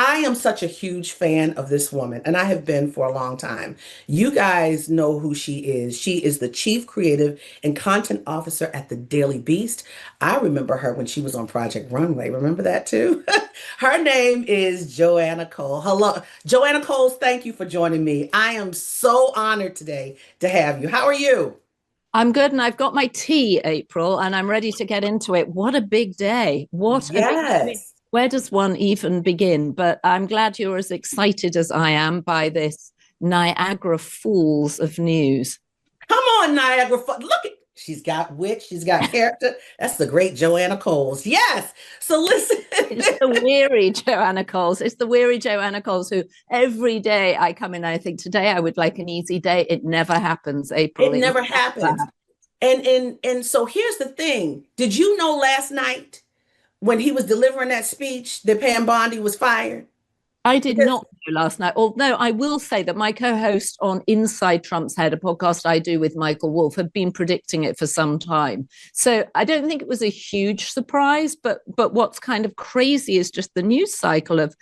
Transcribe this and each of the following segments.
I am such a huge fan of this woman, and I have been for a long time. You guys know who she is. She is the chief creative and content officer at the Daily Beast. I remember her when she was on Project Runway. Remember that too? Her name is Joanna Cole. Hello, Joanna Coles, thank you for joining me. I am so honored today to have you. How are you? I'm good, and I've got my tea, April, and I'm ready to get into it. What a big day. What a big, I mean, Yes. where does one even begin? But I'm glad you're as excited as I am by this Niagara Falls of news. Come on, Niagara. Look at she's got wit, she's got character. That's the great Joanna Coles. Yes. So listen. It's the weary Joanna Coles. It's the weary Joanna Coles who every day I come in and I think today I would like an easy day. It never happens, April. It It never never happens. happens. And so here's the thing. Did you know last night when he was delivering that speech that Pam Bondi was fired? I did Because not know last night. Although I will say that my co-host on Inside Trump's Head, a podcast I do with Michael Wolff, had been predicting it for some time. So I don't think it was a huge surprise. But what's kind of crazy is just the news cycle of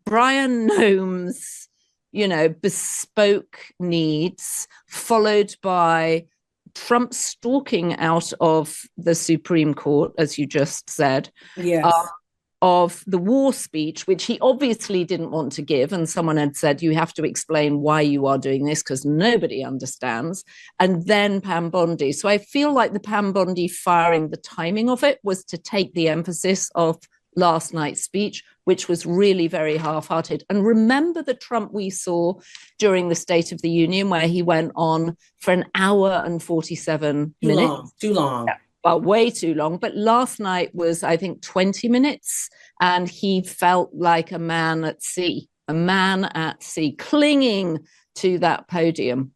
Brian Noem's, bespoke needs, followed by Trump stalking out of the Supreme Court, as you just said. yes. Of the war speech, which he obviously didn't want to give. And someone had said, you have to explain why you are doing this because nobody understands. And then Pam Bondi. So I feel like the Pam Bondi firing, the timing of it was to take the emphasis of last night's speech, which was really very half-hearted. And remember the Trump we saw during the State of the Union, where he went on for an hour and 47 Too minutes. long. Too long. Well, way too long. But last night was, I think, 20 minutes. And he felt like a man at sea, clinging to that podium.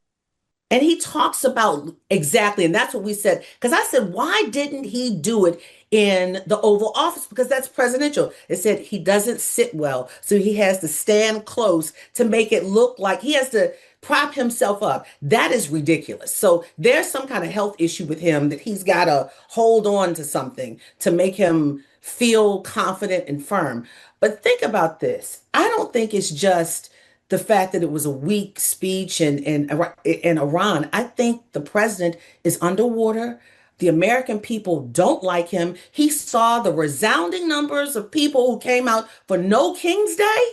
And he talks about exactly, and that's what we said. Because I said, why didn't he do it in the Oval Office? Because that's presidential. It said he doesn't sit well. So he has to stand close to make it look like he has to prop himself up. That is ridiculous. So there's some kind of health issue with him that he's got to hold on to something to make him feel confident and firm. But think about this. I don't think it's just the fact that it was a weak speech in Iran. I think the president is underwater. The American people don't like him. He saw the resounding numbers of people who came out for No King's Day.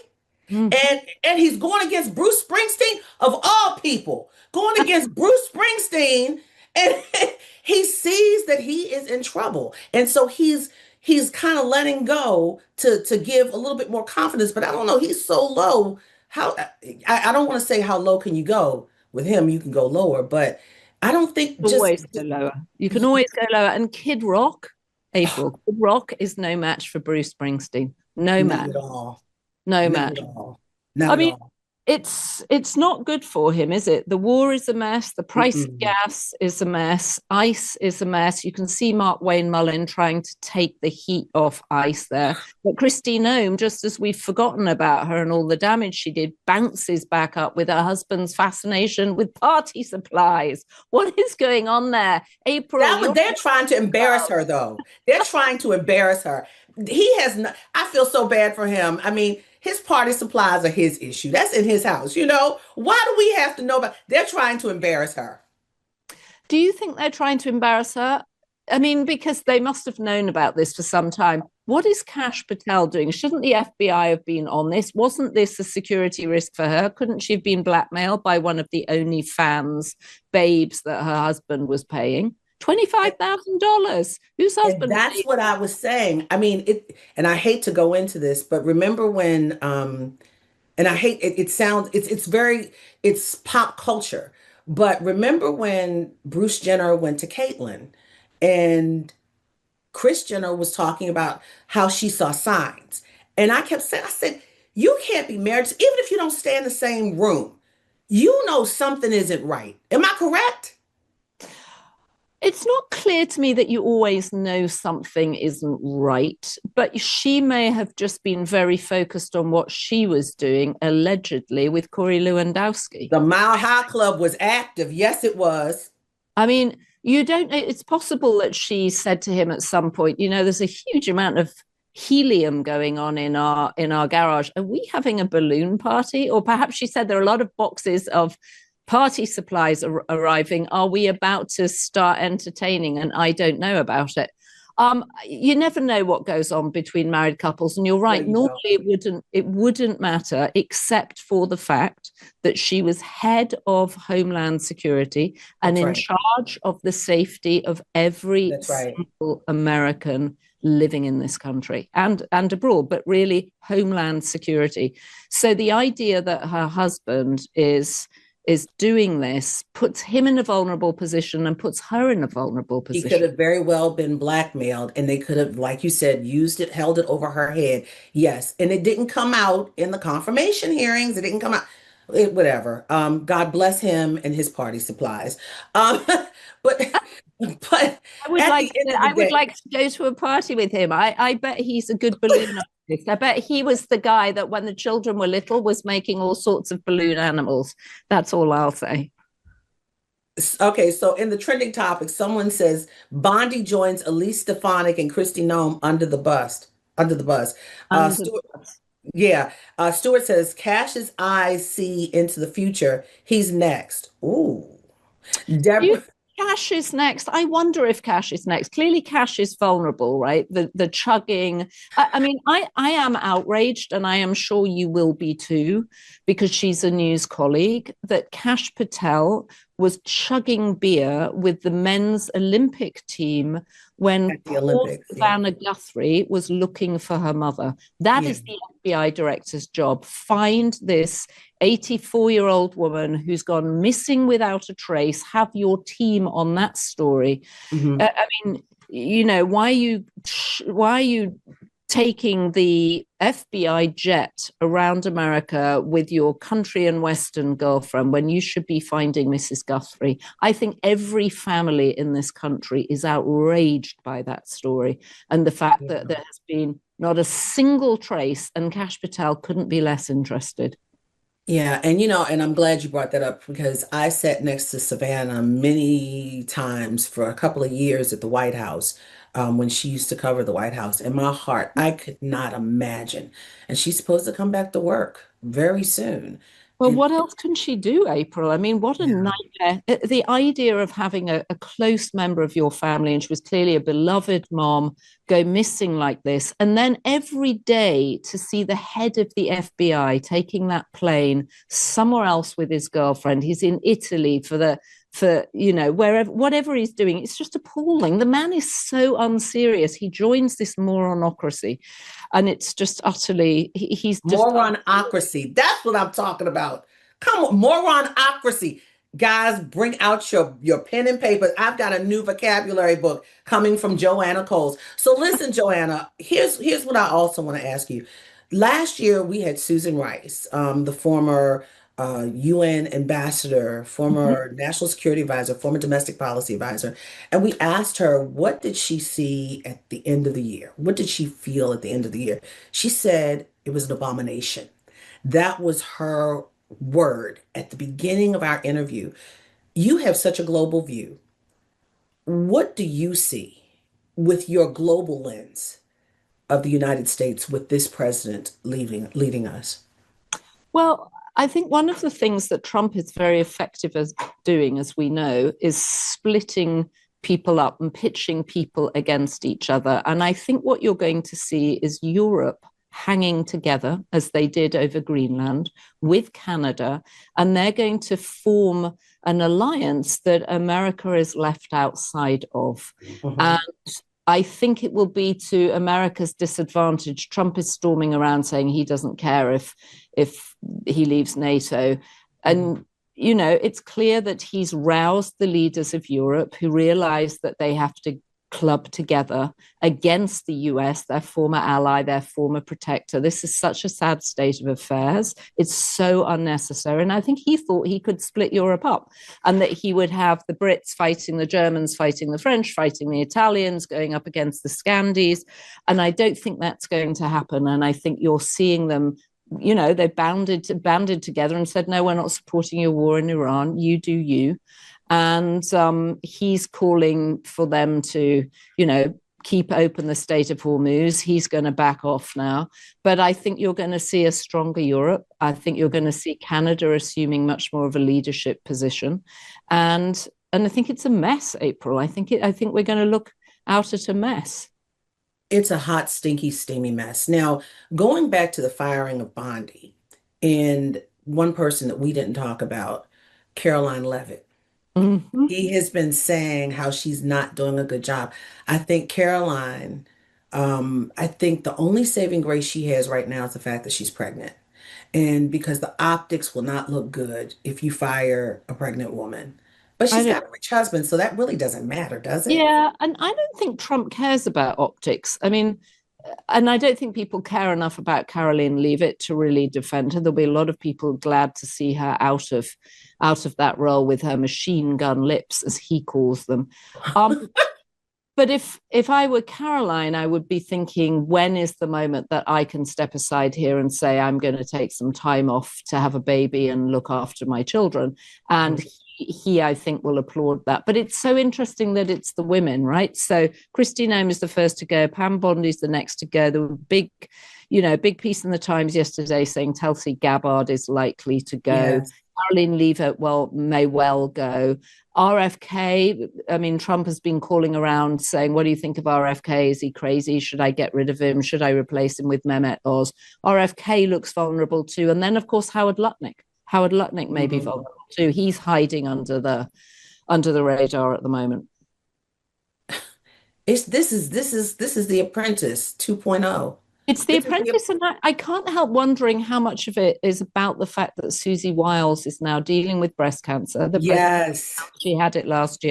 Mm. And he's going against Bruce Springsteen of all people, going against Bruce Springsteen, and he sees that he is in trouble. And so he's kind of letting go to give a little bit more confidence, but I don't know, he's so low. How I don't want to say how low can you go with him? You can go lower, but I don't think just Always go lower. You can always go lower. And Kid Rock, April, Kid Rock is no match for Bruce Springsteen. No not match. at all. No Not match. at all. Not I at mean, all. it's not good for him, is it? The war is a mess. The price of Mm-mm. gas is a mess. ICE is a mess. You can see Mark Wayne Mullen trying to take the heat off ICE there. But Kristi Noem, just as we've forgotten about her and all the damage she did, bounces back up with her husband's fascination with party supplies. What is going on there? April, They're trying to embarrass her though. They're trying to embarrass her. He has not, I feel so bad for him. I mean, his party supplies are his issue. That's in his house, you know? Why do we have to know about? They're trying to embarrass her. Do you think they're trying to embarrass her? I mean, because they must have known about this for some time. What is Kash Patel doing? Shouldn't the FBI have been on this? Wasn't this a security risk for her? Couldn't she have been blackmailed by one of the OnlyFans babes that her husband was paying? $25,000. Whose And husband that's paid? what I was saying. I mean, and I hate to go into this, but remember when and I hate it, it sounds it's very it's pop culture. But remember when Bruce Jenner went to Caitlyn and Kris Jenner was talking about how she saw signs. And I kept saying, I said, you can't be married, even if you don't stay in the same room. You know something isn't right. Am I correct? It's not clear to me that you always know something isn't right, but she may have just been very focused on what she was doing, allegedly, with Corey Lewandowski. The Mile High Club was active. Yes, it was. I mean, you don't, it's possible that she said to him at some point, there's a huge amount of helium going on in our garage. Are we having a balloon party? Or perhaps she said there are a lot of boxes of party supplies arriving. Are we about to start entertaining? And I don't know about it. You never know what goes on between married couples, and you're right. Normally, it wouldn't matter, except for the fact that she was head of Homeland Security and in charge of the safety of every single American living in this country and abroad, but really Homeland Security. So the idea that her husband is doing this puts him in a vulnerable position and puts her in a vulnerable position. He could have very well been blackmailed, and they could have, like you said, held it over her head. Yes. And it didn't come out in the confirmation hearings. It didn't come out. Whatever. God bless him and his party supplies. But I would like to go to a party with him. I bet he's a good balloon artist. I bet he was the guy that when the children were little was making all sorts of balloon animals. That's all I'll say. Okay, so in the trending topic, someone says Bondi joins Elise Stefanik and Kristi Noem under the bus. Stuart says Cash's eyes see into the future. He's next. Ooh. Deborah. Kash is next. I wonder if Kash is next. Clearly, Kash is vulnerable, right? The chugging. I mean, I am outraged, and I am sure you will be too, because she's a news colleague, that Kash Patel was chugging beer with the men's Olympic team when Savannah Guthrie was looking for her mother. That is the FBI director's job. Find this 84-year-old woman who's gone missing without a trace. Have your team on that story. I mean, you know, why are you taking the FBI jet around America with your country and Western girlfriend when you should be finding Mrs. Guthrie? I think every family in this country is outraged by that story and the fact that there has been not a single trace, and Kash Patel couldn't be less interested. Yeah, and and I'm glad you brought that up because I sat next to Savannah many times for a couple of years at the White House when she used to cover the White House. In my heart, I could not imagine. And she's supposed to come back to work very soon. Well, what else can she do, April? I mean, what a nightmare. The idea of having a close member of your family, and she was clearly a beloved mom, go missing like this. And then every day to see the head of the FBI taking that plane somewhere else with his girlfriend. He's in Italy for wherever, whatever he's doing. It's just appalling. The man is so unserious. He joins this moronocracy, and it's just utterly, he's just moronocracy. That's what I'm talking about. Come on, moronocracy. Guys, bring out your pen and paper. I've got a new vocabulary book coming from Joanna Coles. So listen, Joanna, here's what I also want to ask you. Last year, we had Susan Rice, the former UN ambassador, former national security advisor, former domestic policy advisor. And we asked her, what did she see at the end of the year? What did she feel at the end of the year? She said it was an abomination. That was her word at the beginning of our interview. You have such a global view. What do you see with your global lens of the United States with this president leading us? Well, I think one of the things that Trump is very effective at doing, as we know, is splitting people up and pitching people against each other. And I think what you're going to see is Europe hanging together, as they did over Greenland, with Canada, and they're going to form an alliance that America is left outside of. And I think it will be to America's disadvantage. Trump is storming around saying he doesn't care if he leaves NATO. And, it's clear that he's roused the leaders of Europe who realize that they have to club together against the US, their former ally, their former protector. This is such a sad state of affairs. It's so unnecessary. And I think he thought he could split Europe up and that he would have the Brits fighting the Germans, fighting the French, fighting the Italians, going up against the Scandies. And I don't think that's going to happen. And I think you're seeing them, they banded together and said, no, we're not supporting your war in Iran. You do you. And he's calling for them to, keep open the Strait of Hormuz. He's going to back off now. But I think you're going to see a stronger Europe. I think you're going to see Canada assuming much more of a leadership position. And I think it's a mess, April. I think we're going to look out at a mess. It's a hot, stinky, steamy mess. Now, going back to the firing of Bondi, and one person that we didn't talk about, Karoline Leavitt. Mm-hmm. He has been saying how she's not doing a good job. I think Caroline, I think the only saving grace she has right now is the fact that she's pregnant. And because the optics will not look good if you fire a pregnant woman. But I she's don't, got a rich husband, so that really doesn't matter, does it? yeah, and I don't think Trump cares about optics. I mean, and I don't think people care enough about Karoline Leavitt to really defend her. There'll be a lot of people glad to see her out of that role with her machine gun lips, as he calls them. Um, but if I were Caroline, I would be thinking, when is the moment that I can step aside here and say I'm going to take some time off to have a baby and look after my children? And he I think will applaud that. But it's so interesting that it's the women, right? So Kristi Noem is the first to go. Pam Bondi is the next to go. There were big piece in the Times yesterday saying Tulsi Gabbard is likely to go. Yes. Karoline Leavitt may well go. RFK, I mean, Trump has been calling around saying, what do you think of RFK? Is he crazy? Should I get rid of him? Should I replace him with Mehmet Oz? RFK looks vulnerable too. And then, of course, Howard Lutnick. Howard Lutnick may be vulnerable too. He's hiding under the radar at the moment. This is the Apprentice 2.0. It's The Apprentice, and I can't help wondering how much of it is about the fact that Susie Wiles is now dealing with breast cancer. Yes. She had it last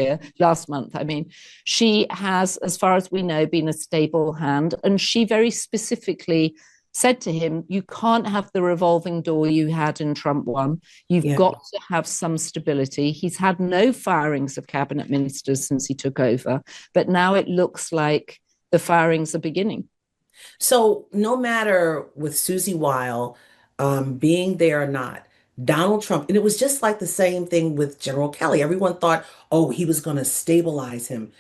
month. I mean, she has, as far as we know, been a stable hand, and she very specifically said to him, you can't have the revolving door you had in Trump 1. You've got to have some stability. He's had no firings of cabinet ministers since he took over, but now it looks like the firings are beginning. So no matter with Susie Weil being there or not, Donald Trump, and it was just like the same thing with General Kelly. Everyone thought, oh, he was going to stabilize him.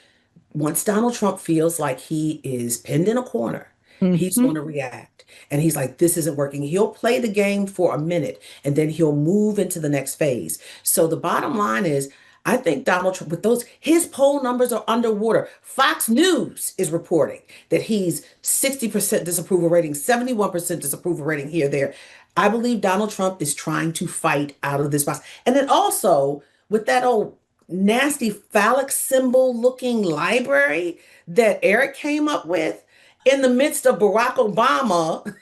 Once Donald Trump feels like he is pinned in a corner, he's going to react. And he's like, this isn't working. He'll play the game for a minute and then he'll move into the next phase. So the bottom line is, I think Donald Trump, his poll numbers are underwater. Fox News is reporting that he's 60% disapproval rating, 71% disapproval rating here, there. I believe Donald Trump is trying to fight out of this box. And then also with that old nasty phallic symbol looking library that Eric came up with in the midst of Barack Obama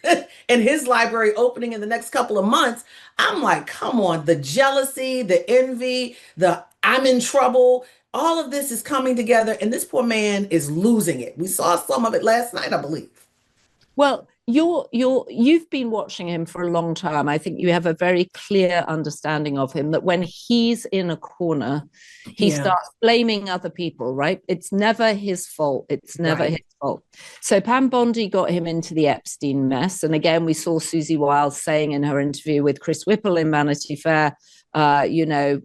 and his library opening in the next couple of months, I'm like, come on, the jealousy, the envy, the I'm in trouble, all of this is coming together, and this poor man is losing it. We saw some of it last night, I believe. Well, you've been watching him for a long time. I think you have a very clear understanding of him, that when he's in a corner, he starts blaming other people, right? It's never his fault. It's never his fault. So Pam Bondi got him into the Epstein mess. And again, we saw Susie Wiles saying in her interview with Chris Whipple in Vanity Fair,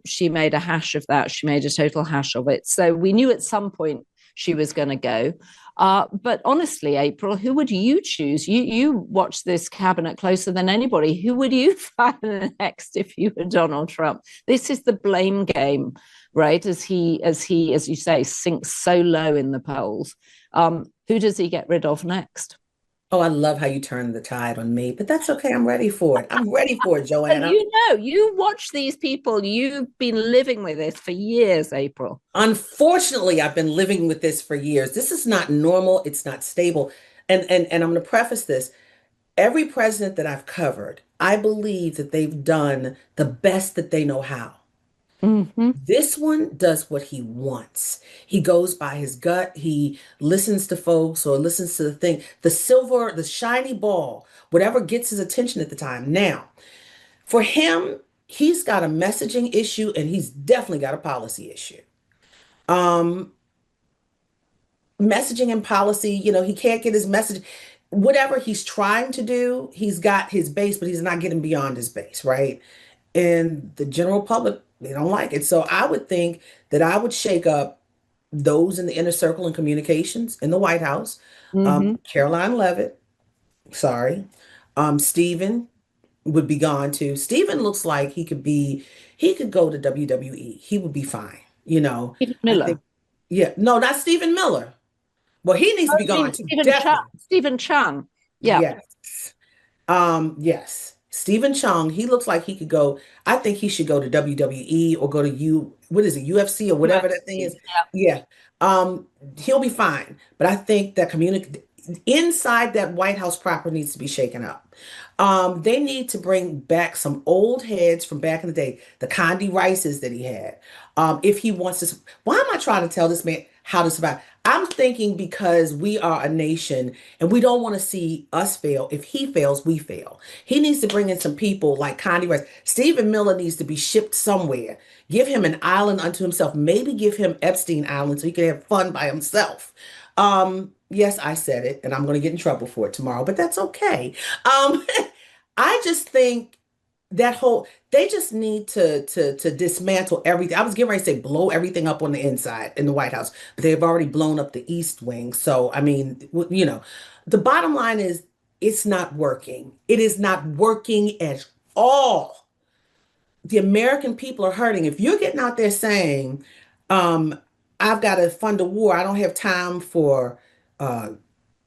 she made a hash of that. She made a total hash of it. So we knew at some point she was going to go. But honestly, April, who would you choose? You watch this cabinet closer than anybody. Who would you fire next if you were Donald Trump? This is the blame game, right? As you say, sinks so low in the polls. Who does he get rid of next? Oh, I love how you turn the tide on me, but that's okay. I'm ready for it. I'm ready for it, Joanna. You watch these people. You've been living with this for years, April. Unfortunately, I've been living with this for years. This is not normal. It's not stable. And I'm going to preface this. Every president that I've covered, I believe that they've done the best that they know how. Mm-hmm. This one does what he wants. He goes by his gut. He listens to folks or listens to the shiny ball, whatever gets his attention at the time. Now, for him, he's got a messaging issue and he's definitely got a policy issue. Messaging and policy, he can't get his message. Whatever he's trying to do, he's got his base, but he's not getting beyond his base, right? And the general public, they don't like it. So I would think that I would shake up those in the inner circle and communications in the White House. Hmm. Karoline Leavitt, sorry. Stephen would be gone too. Stephen looks like he could go to WWE. He would be fine. Stephen I Miller. think, yeah, no, not Stephen Miller. Well, he needs Oh, to be you gone mean too, Stephen Chung? definitely. Stephen Chung. Yeah. Yes. Yes. Stephen Chung, he looks like he could go. I think he should go to WWE or go to what is it, UFC or whatever that thing UFC. is. Yeah. He'll be fine. But I think that inside that White House proper needs to be shaken up. They need to bring back some old heads from back in the day, the Condi Rices that he had. If he wants to, why am I trying to tell this man how to survive? I'm thinking because we are a nation and we don't want to see us fail. If he fails, we fail. He needs to bring in some people like Condi Rice. Stephen Miller needs to be shipped somewhere. Give him an island unto himself. Maybe give him Epstein Island so he can have fun by himself. Yes, I said it, and I'm going to get in trouble for it tomorrow, but that's okay. Um, I just think they just need to dismantle everything. I was getting ready to say blow everything up on the inside in the White House, but they've already blown up the East Wing. So I mean, the bottom line is it's not working. It is not working at all. The American people are hurting. If you're getting out there saying, um, I've got to fund a war, I don't have time for uh,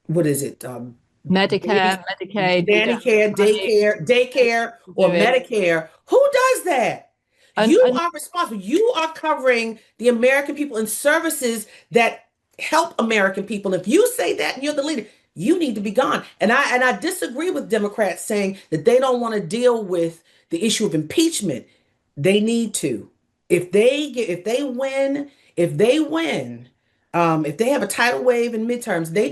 what is it? Baby, Medicare, Medicaid, we nanny don't care, have money daycare, to or do it. Medicare. Who does that? And, You and are responsible. You are covering the American people in services that help American people. If you say that and you're the leader, you need to be gone. And I disagree with Democrats saying that they don't want to deal with the issue of impeachment. They need to. If they win, if they have a tidal wave in midterms, they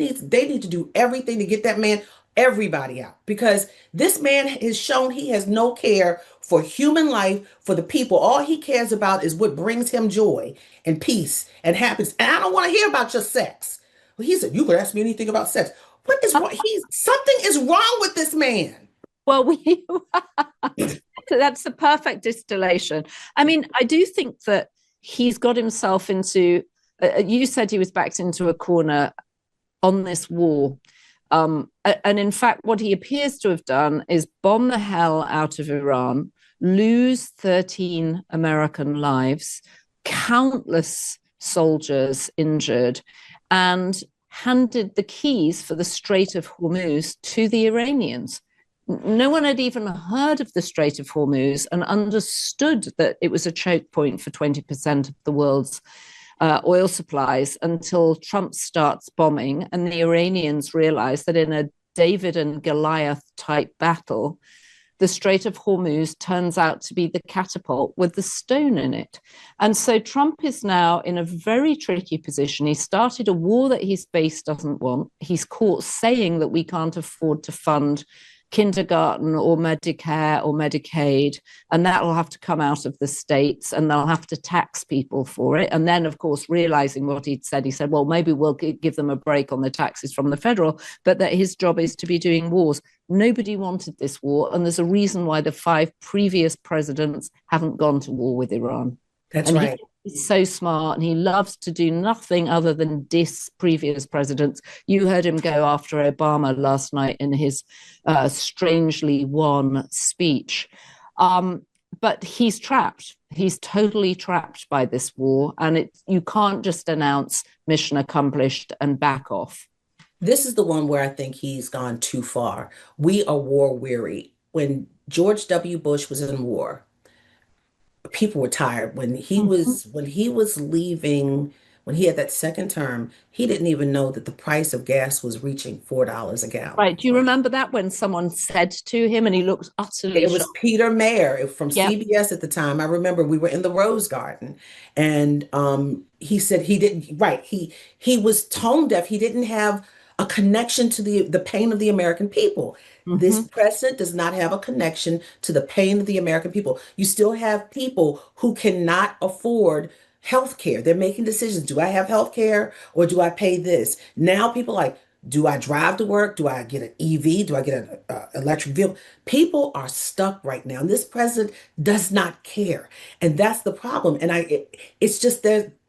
need to do everything to get that man, everybody out, because this man has shown he has no care for human life, for the people. All he cares about is what brings him joy and peace and happiness. And I don't want to hear about your sex. Well, he said, you could ask me anything about sex. What is wrong? Something is wrong with this man. well, we that's the perfect distillation. I mean, I do think that he's got himself into. You said he was backed into a corner on this war. And in fact, what he appears to have done is bomb the hell out of Iran, lose 13 American lives, countless soldiers injured, and handed the keys for the Strait of Hormuz to the Iranians. No one had even heard of the Strait of Hormuz and understood that it was a choke point for 20% of the world's oil supplies until Trump starts bombing, and the Iranians realize that in a David and Goliath type battle, the Strait of Hormuz turns out to be the catapult with the stone in it. And so Trump is now in a very tricky position. He started a war that his base doesn't want. He's caught saying that we can't afford to fund kindergarten or Medicare or Medicaid, and that will have to come out of the states and they'll have to tax people for it. And then, of course, realizing what he said, well, maybe we'll give them a break on the taxes from the federal, but that his job is to be doing wars. Nobody wanted this war, and there's a reason why the 5 previous presidents haven't gone to war with Iran. That's right. He's so smart, and he loves to do nothing other than diss previous presidents. You heard him go after Obama last night in his strangely won speech. But he's trapped. He's totally trapped by this war, and you can't just announce mission accomplished and back off. This is the one where I think he's gone too far. We are war weary. When George W. Bush was in war, people were tired. When he was leaving, when he had that second term, he didn't even know that the price of gas was reaching $4 a gallon. Right. Do you remember that when someone said to him, and he looked utterly It was shocked? Peter Mayer from Yep. CBS at the time. I remember we were in the Rose Garden, and he said he didn't. Right, he was tone deaf. He didn't have a connection to the pain of the American people. This president does not have a connection to the pain of the American people. You still have people who cannot afford health care. They're making decisions. Do I have health care or do I pay this? Now people are like, do I drive to work? Do I get an EV? Do I get an electric vehicle? People are stuck right now. And this president does not care. And that's the problem. And it's just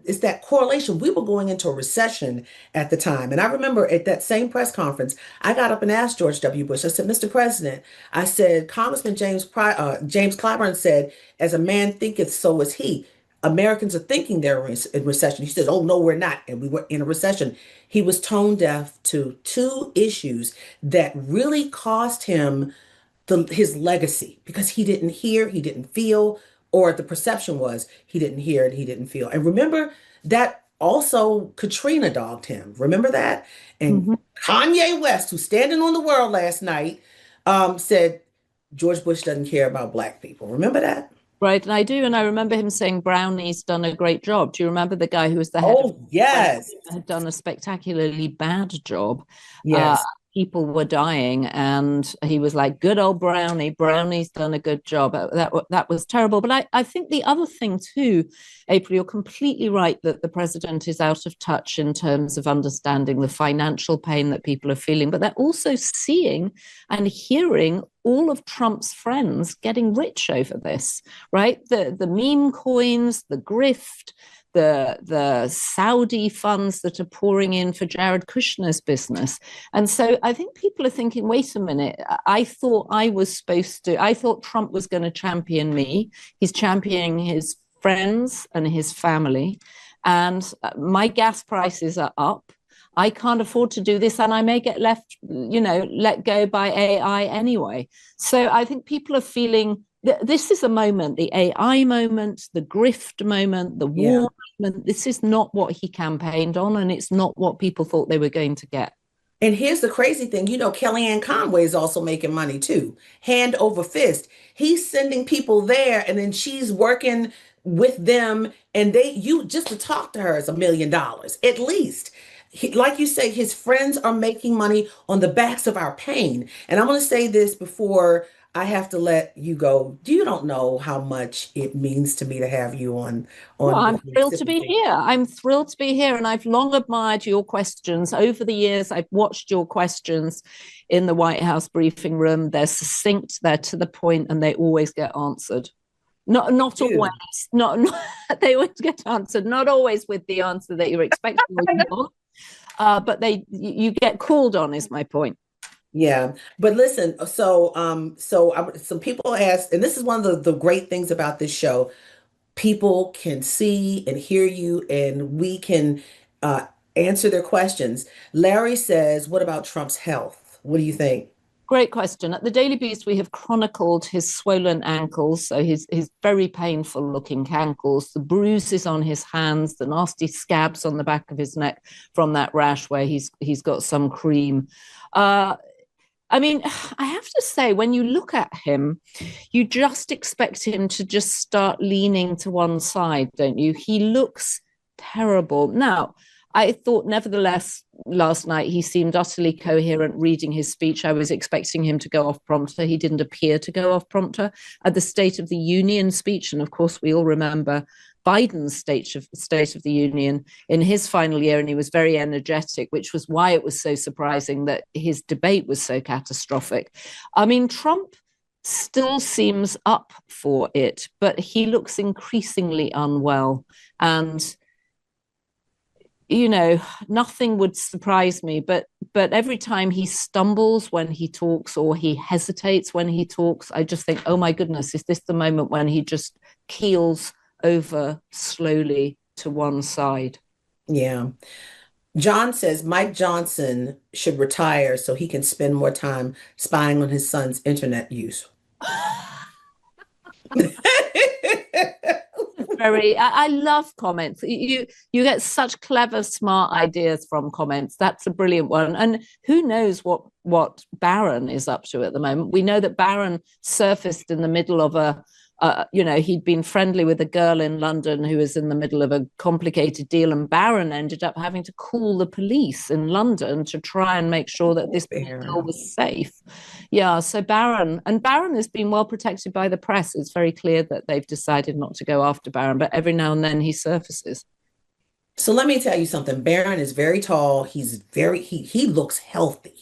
it's that correlation. We were going into a recession at the time. And I remember at that same press conference, I got up and asked George W. Bush, I said, Mr. President, I said, Congressman James Clyburn said, as a man thinketh, so is he. Americans are thinking they're in recession. He said, oh, no, we're not. And we were in a recession. He was tone deaf to two issues that really cost him his legacy because he didn't hear, he didn't feel, or the perception was he didn't hear and he didn't feel. And remember that also Katrina dogged him. Remember that? And Mhm. Kanye West, who's standing on the world last night, said George Bush doesn't care about black people. Remember that? Right, and I do, and I remember him saying Brownie's done a great job. Do you remember the guy who was the head of Oh, yes. had done a spectacularly bad job? Uh, Yes. People were dying, and he was like, "Good old Brownie, Brownie's done a good job." That was terrible. But I think the other thing too, April, you're completely right that the president is out of touch in terms of understanding the financial pain that people are feeling, but they're also seeing and hearing all of Trump's friends getting rich over this, right? The meme coins, the grift, the Saudi funds that are pouring in for Jared Kushner's business. And so I think people are thinking, wait a minute, I thought I thought Trump was going to champion me. He's championing his friends and his family. And my gas prices are up. I can't afford to do this, and I may get let go by AI anyway. So I think people are feeling this is a moment, the AI moment, the grift moment, the war moment. This is not what he campaigned on, and it's not what people thought they were going to get. And here's the crazy thing, Kellyanne Conway is also making money too, hand over fist. He's sending people there, and then she's working with them, and you just to talk to her is $1 million at least. Like you say, his friends are making money on the backs of our pain. And I'm going to say this before I have to let you go. You don't know how much it means to me to have you Well, on I'm with me. thrilled to be here. I'm thrilled to be here. And I've long admired your questions. Over the years, I've watched your questions in the White House briefing room. They're succinct, they're to the point, and they always get answered. Not always. Not they always get answered. Not always with the answer that you're expecting. But you get called on, is my point. Yeah, but listen, some people ask, and this is one of the great things about this show. People can see and hear you, and we can uh, answer their questions. Larry says, "What about Trump's health? What do you think?" Great question. At the Daily Beast, we have chronicled his swollen ankles, so his very painful looking ankles, the bruises on his hands, the nasty scabs on the back of his neck from that rash where he's got some cream. I mean, I have to say, when you look at him, you just expect him to just start leaning to one side, don't you? He looks terrible. Now, I thought, nevertheless, last night he seemed utterly coherent reading his speech. I was expecting him to go off prompter. He didn't appear to go off prompter at the State of the Union speech. And of course, we all remember Biden's State of the Union in his final year, and he was very energetic, which was why it was so surprising that his debate was so catastrophic. I mean, Trump still seems up for it, but he looks increasingly unwell. And nothing would surprise me, but every time he stumbles when he talks or he hesitates when he talks, I just think, oh my goodness, is this the moment when he just keels over slowly to one side? Yeah. John says Mike Johnson should retire so he can spend more time spying on his son's internet use. I love comments. You get such clever, smart ideas from comments. That's a brilliant one. And who knows what Barron is up to at the moment? We know that Barron surfaced in the middle of he'd been friendly with a girl in London who was in the middle of a complicated deal, and Barron ended up having to call the police in London to try and make sure that this girl was safe. Yeah, so Barron has been well protected by the press. It's very clear that they've decided not to go after Barron, but every now and then he surfaces. So let me tell you something. Barron is very tall. He looks healthy.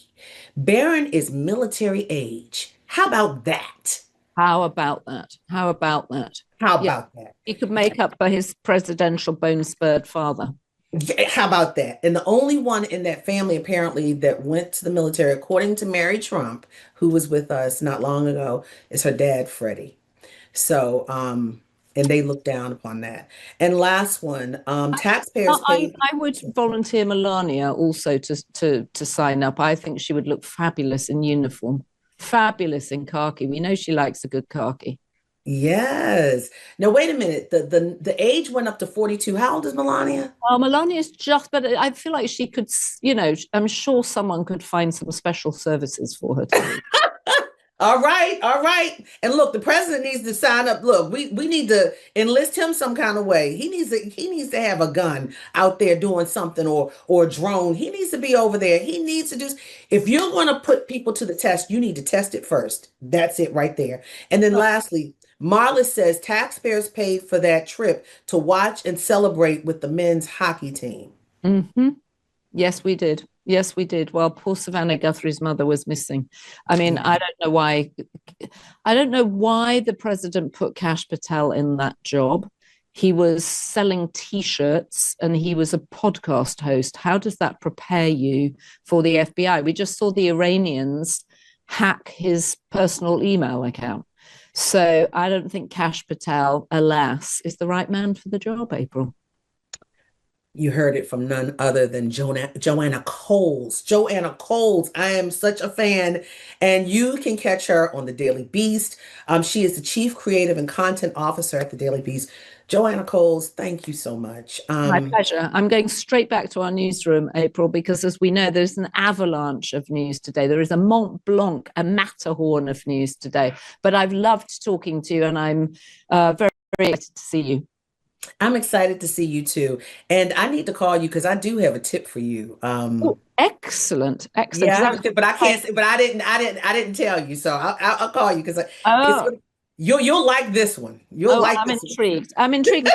Barron is military age. How about that? How about that? How about that? How Yeah, about that? he could make up for his presidential bone-spurred father. How about that? And the only one in that family apparently that went to the military, according to Mary Trump, who was with us not long ago, is her dad, Freddie. So, and they look down upon that. And last one, taxpayers I, pay. I would volunteer Melania also to sign up. I think she would look fabulous in uniform, fabulous in khaki. We know she likes a good khaki. Yes. Now, wait a minute. The age went up to 42. How old is Melania? Well, Melania's just, but I feel like she could, I'm sure someone could find some special services for her to do. All right, all right. And look, the president needs to sign up. Look, we need to enlist him some kind of way. He needs to have a gun out there doing something or a drone. He needs to be over there. He needs to do if you're going to put people to the test, you need to test it first. That's it right there. And then lastly, Marla says taxpayers paid for that trip to watch and celebrate with the men's hockey team. Mm-hmm. Yes, we did. Yes, we did. Well, poor Savannah Guthrie's mother was missing. I mean, I don't know why. I don't know why the president put Kash Patel in that job. He was selling T-shirts and he was a podcast host. How does that prepare you for the FBI? We just saw the Iranians hack his personal email account. So I don't think Kash Patel, alas, is the right man for the job, April. You heard it from none other than Joanna Coles. Joanna Coles, I am such a fan, and you can catch her on the Daily Beast. She is the Chief Creative and Content Officer at the Daily Beast. Joanna Coles, thank you so much. My pleasure. I'm going straight back to our newsroom, April, because as we know, there's an avalanche of news today. There is a Mont Blanc, a Matterhorn of news today. But I've loved talking to you, and I'm very, very excited to see you. I'm excited to see you too. And I need to call you because I do have a tip for you. Oh, excellent, excellent. Yeah, but I can't say, but I didn't tell you. So I'll call you because Oh, you'll like this one. You'll like I'm this intrigued. I'm intrigued.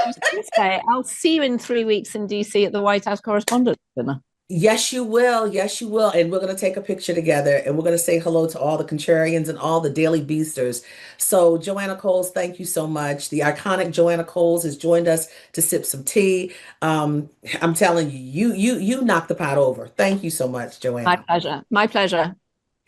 Say, I'll see you in 3 weeks in DC at the White House Correspondents' Dinner. Yes, you will. Yes, you will. And we're going to take a picture together and we're going to say hello to all the contrarians and all the daily beasters. So, Joanna Coles, thank you so much. The iconic Joanna Coles has joined us to sip some tea. I'm telling you, you knocked the pot over. Thank you so much, My Joanna. pleasure. My pleasure.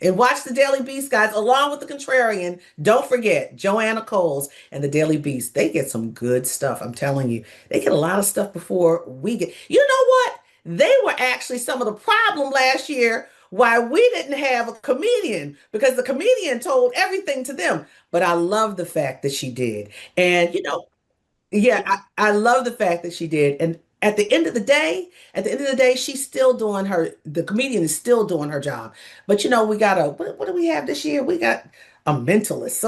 And watch the Daily Beast, guys, along with the contrarian. Don't forget Joanna Coles and the Daily Beast. They get some good stuff. I'm telling you, they get a lot of stuff before we get. You know what? They were actually some of the problem last year why we didn't have a comedian because the comedian told everything to them. But I love the fact that she did. And, yeah, I love the fact that she did. And at the end of the day, she's still doing the comedian is still doing her job. But, we got what do we have this year? We got a mentalist,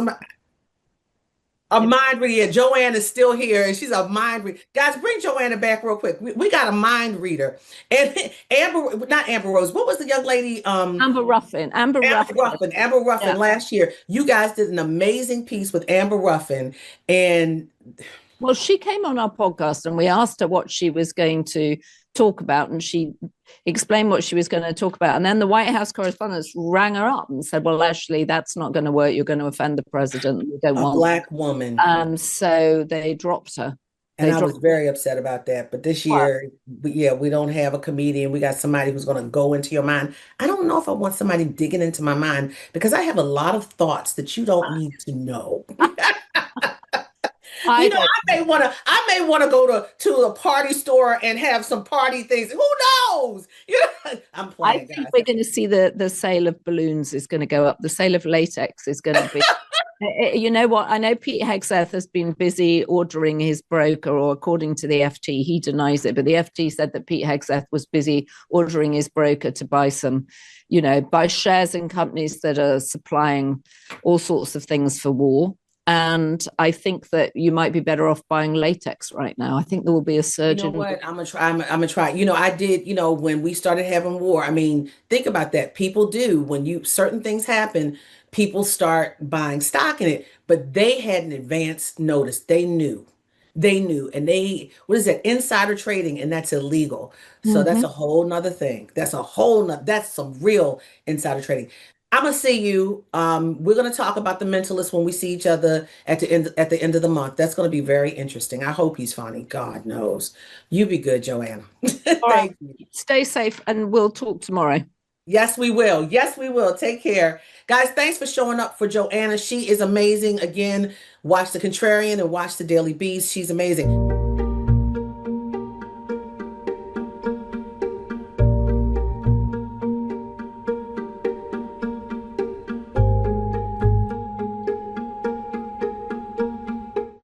a mind reader. Yeah, Joanne is still here, and she's a mind reader. Guys, bring Joanna back real quick. We got a mind reader, and Amber, not Amber Rose. What was the young lady? Amber Ruffin. Amber Amber Ruffin. Ruffin. Amber Ruffin. Yeah. Last year, you guys did an amazing piece with Amber Ruffin, and Well, she came on our podcast and we asked her what she was going to talk about, and she explained what she was going to talk about. And then the White House correspondents rang her up and said, well, actually, that's not going to work. You're going to offend the president. We don't a want black woman. So they dropped her. And I was very upset about that. But this year, we don't have a comedian. We got somebody who's going to go into your mind. I don't know if I want somebody digging into my mind because I have a lot of thoughts that you don't need to know. I may want to go to a party store and have some party things. Who knows? I'm playing, I think guys. we're going to see the sale of balloons is going to go up. The sale of latex is going to be. You know what? I know Pete Hegseth has been busy ordering his broker, or according to the FT, he denies it, but the FT said that Pete Hegseth was busy ordering his broker to buy buy shares in companies that are supplying all sorts of things for war. And I think that you might be better off buying latex right now. I think there will be a surge. You know what? I'm gonna try. I did. When we started having war. I mean, think about that. People do when certain things happen. People start buying stock in it, but they had an advance notice. They knew, and what is that? Insider trading, and that's illegal. So that's a whole nother thing. That's some real insider trading. I'm gonna see you. We're gonna talk about the mentalist when we see each other at the end of the month. That's gonna be very interesting. I hope he's funny. God knows. You be good, Joanna. All right. Thank you. Stay safe and we'll talk tomorrow. Yes, we will. Yes, we will. Take care. Guys, thanks for showing up for Joanna. She is amazing. Again, watch The Contrarian and watch The Daily Beast. She's amazing.